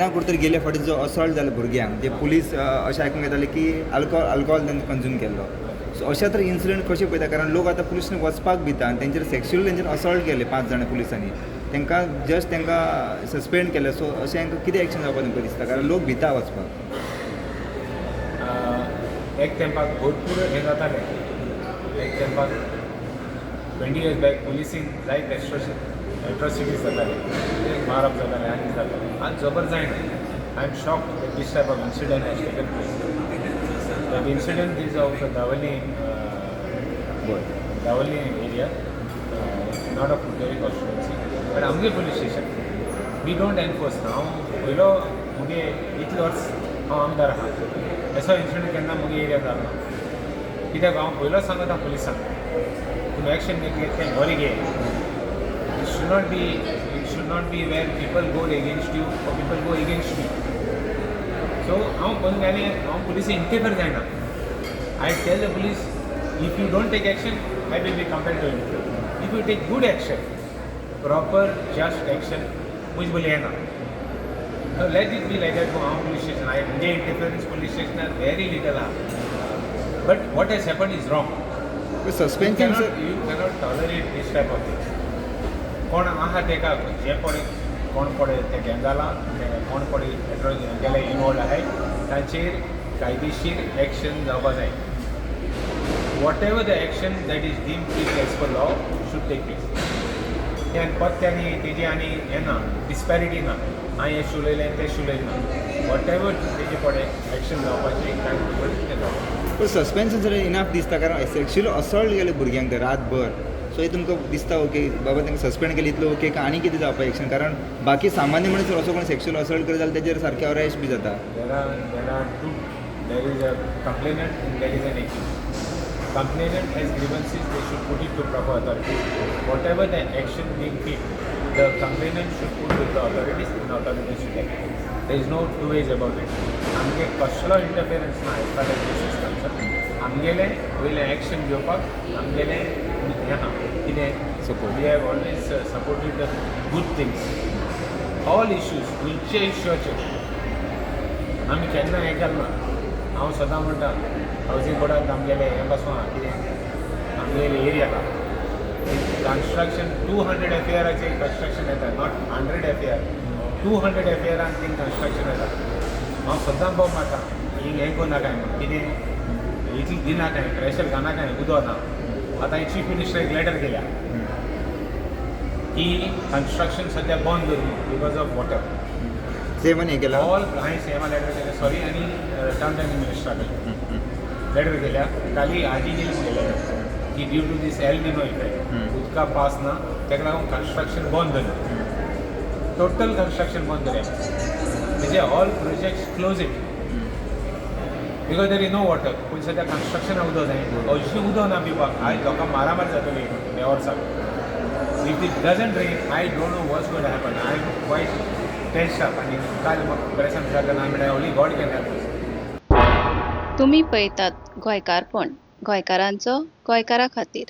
केन्ना कुठे गेले फाटी जो असॉल्ट जालो भुरग्यांक ते पुलीस अशें आयकूंक येताले की अल्कोहोल तांणी कंज्यूम केल्लो. सो अशा तर इन्सिडंट कशें पळयता कारण लोक आतां पुलिसांनी वचपाक भिता आनी तेंचेर सेक्शुअल तेंचेर असॉल्ट केले 5 जाणां पुलिसांनी तांकां जस्ट तांकां सस्पेंड केले. सो अशें हांकां कितें एक्शन जावपाक तुमकां दिसता कारण लोक भिता वचपाक. एक तेंपाक भरपूर हें जातालें. एक तेंपाक 20 years बॅक पुलिसीन जायत एट्रॉसिटीज जाताले, मारप जातालें आनी जातालें. आज जबर जायना. I am shocked that this type of incident has taken place. That incident is of the Davali area, not of Puteri constituency, but Amge police station. We don't enforce now. पयलो मुगे इतले वर्स हांव आमदार आहा. असो incident केन्ना मुगे area जालो ना. कित्याक हांव पयलो सांगता पुलिसांक तुमी एक्शन घेतलें बरें घे. It should not be where people go against you or people go against me. So हांव कोण घाली हांव पुलिसी इंटरफियर जायना. I tell the police if you don't take action I will be compelled to interfere. If you take good action, proper just action, मुझ बोले है ना. So let it be like that for our police station. India interference police station are very little. But what has happened is wrong. Suspension You cannot tolerate this type of thing. कोण आहा तेका जे पडे कोण पडे ते गँगाला कोण पडे गेले इनवॉल्ड आहे तांचेर कायदेशीर एक्शन जावपा जाय. Whatever the action that is deemed fit as per law should take place. आनी पत्त्यांनी तेजी आनी हें ना डिस्पॅरिटी ना. हांवें हें शिवलयलें तें शिवलयलें ना. वॉट एवर तेजे पडे एक्शन जावपाचें कांय तें जावपाचें. पूण सस्पेन्शन जर इनाफ दिसता कारण सेक्शुअल असॉल्ट केले भुरग्यांक ते रातभर. सो हे तुमकां दिसता ओके बाबा तांकां सस्पेंड केली इतलो ओके आनी कितें जावपाक एक्शन कारण बाकी सामान्य मनीस असो कोण सेक्शुअल असॉल्ट करता जाल्यार तेजेर सारकें अरेस्ट बी जाता. There is a complainant and there is an accused. Complainant has grievances, they should put it to proper authorities. Whatever the action being fit, the complainant should put with the authorities and authorities should act. There is no two ways about it. आमगे कसलो interference ना as far as this is concern. आमगेले वयले action घेवपाक आमगेले हें ना कितें Support. We have always supported the good things. All issues, खंयचे इश्यूचे आमी केन्ना हें केलना. हांव सदां म्हणटा हावजींग बोर्डांत आमगेले हें पासून आहा कितें आमगेले एरियाला कन्स्ट्रक्शन 200 FARचे कन्स्ट्रक्शन येता नॉट 100 FAR 200 FARान थिंग कन्स्ट्रक्शन येता. हांव सदां बोब मारता हिंग हें कोन्ना काय म्हण कितें इतली दिना काय प्रेशर घाना काय उदो ना. आतां चीफ मिनिस्टराक लेटर केल्या की कन्स्ट्रक्शन सद्या बंद करूं बिकॉज ऑफ वॉटर. सेवन हे केला ऑल हांवें सेमा लेटर केलें सॉरी आनी टावन प्लॅनिंग मिनिस्टराक लेटर केल्या. काली आजी गेली केलें की due to this El Nino effect उदका पास ना तेका लागून कन्स्ट्रक्शन बंद जालें. टोटल कन्स्ट्रक्शन बंद जालें. तेजे all projects close it because there is no water. पूण सद्या कन्स्ट्रक्शनाक उदो जाय अशें उदो ना पिवपाक. आयज लोकांक मारामार जातली ह्या वर्साक. If it doesn't rain, I don't know what's going to happen. I'm quite tensed up. आणि काल म्हाका प्रेसान विचारतना हांवें म्हणलें only God can help us. तुम्ही पळयतात गोंयकारपण गोंयकारांचो गोंयकारा खातीर.